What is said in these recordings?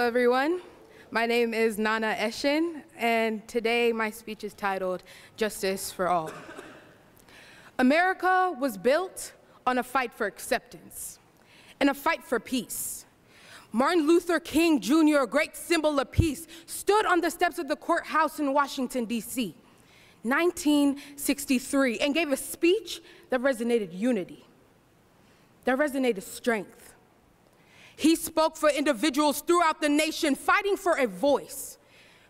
Hello everyone, my name is Nana Eshun, and today my speech is titled Justice for All. America was built on a fight for acceptance and a fight for peace. Martin Luther King Jr., a great symbol of peace, stood on the steps of the courthouse in Washington, D.C., 1963, and gave a speech that resonated unity, that resonated strength. He spoke for individuals throughout the nation, fighting for a voice,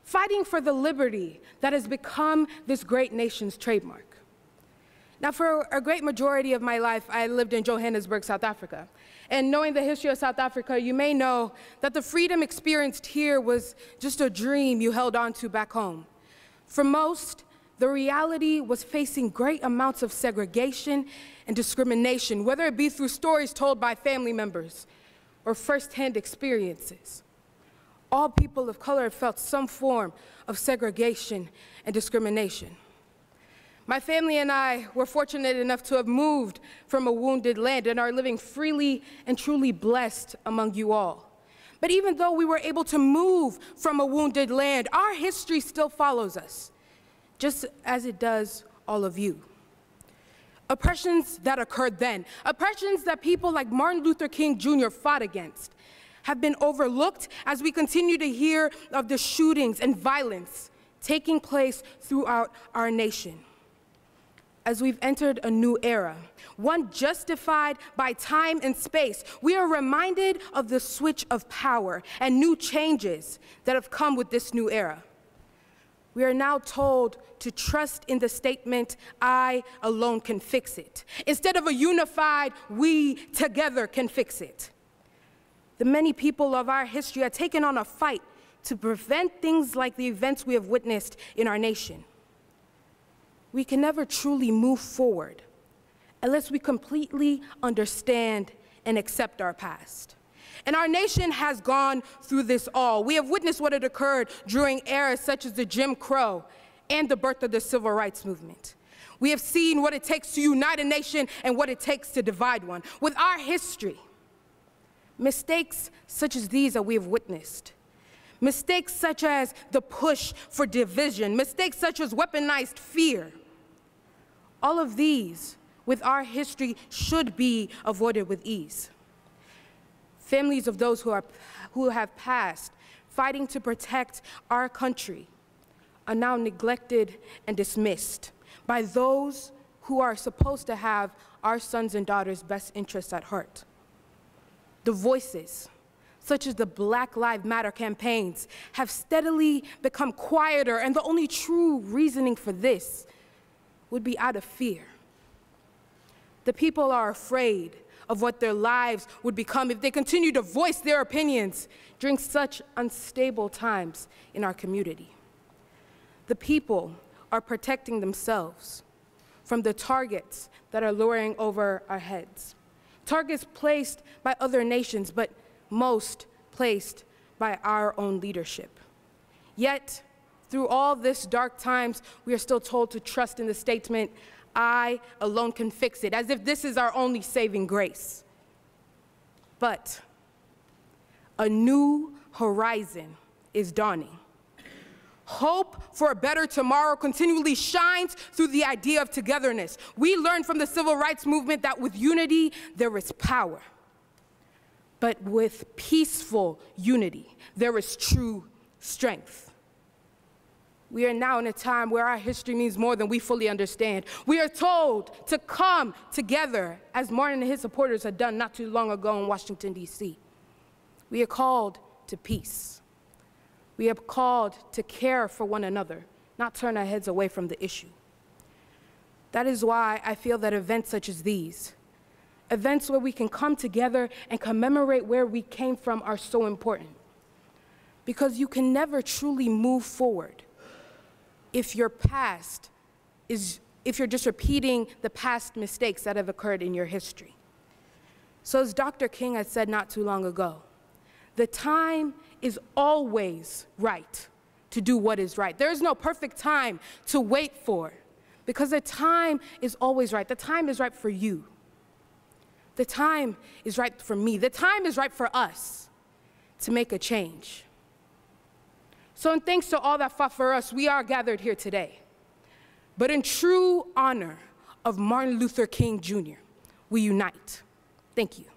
fighting for the liberty that has become this great nation's trademark. Now, for a great majority of my life, I lived in Johannesburg, South Africa. And knowing the history of South Africa, you may know that the freedom experienced here was just a dream you held on to back home. For most, the reality was facing great amounts of segregation and discrimination, whether it be through stories told by family members or firsthand experiences. All people of color felt some form of segregation and discrimination. My family and I were fortunate enough to have moved from a wounded land and are living freely and truly blessed among you all. But even though we were able to move from a wounded land, our history still follows us, just as it does all of you. Oppressions that occurred then, oppressions that people like Martin Luther King Jr. fought against, have been overlooked as we continue to hear of the shootings and violence taking place throughout our nation. As we've entered a new era, one justified by time and space, we are reminded of the switch of power and new changes that have come with this new era. We are now told to trust in the statement, "I alone can fix it," instead of a unified, "we together can fix it." The many people of our history have taken on a fight to prevent things like the events we have witnessed in our nation. We can never truly move forward unless we completely understand and accept our past. And our nation has gone through this all. We have witnessed what had occurred during eras such as the Jim Crow and the birth of the Civil Rights Movement. We have seen what it takes to unite a nation and what it takes to divide one. With our history, mistakes such as these that we have witnessed, mistakes such as the push for division, mistakes such as weaponized fear, all of these with our history should be avoided with ease. Families of those who have passed, fighting to protect our country, are now neglected and dismissed by those who are supposed to have our sons and daughters' best interests at heart. The voices, such as the Black Lives Matter campaigns, have steadily become quieter, and the only true reasoning for this would be out of fear. The people are afraid of what their lives would become if they continue to voice their opinions during such unstable times in our community. The people are protecting themselves from the targets that are lowering over our heads. Targets placed by other nations, but most placed by our own leadership. Yet, through all this dark times, we are still told to trust in the statement, "I alone can fix it," as if this is our only saving grace. But a new horizon is dawning. Hope for a better tomorrow continually shines through the idea of togetherness. We learned from the Civil Rights Movement that with unity, there is power. But with peaceful unity, there is true strength. We are now in a time where our history means more than we fully understand. We are told to come together, as Martin and his supporters had done not too long ago in Washington, D.C. We are called to peace. We are called to care for one another, not turn our heads away from the issue. That is why I feel that events such as these, events where we can come together and commemorate where we came from, are so important. Because you can never truly move forward if your past is, if you're just repeating the past mistakes that have occurred in your history. So as Dr. King had said not too long ago, the time is always right to do what is right. There is no perfect time to wait for, because the time is always right. The time is right for you. The time is right for me. The time is right for us to make a change. So in thanks to all that fought for us, we are gathered here today. But in true honor of Martin Luther King Jr., we unite. Thank you.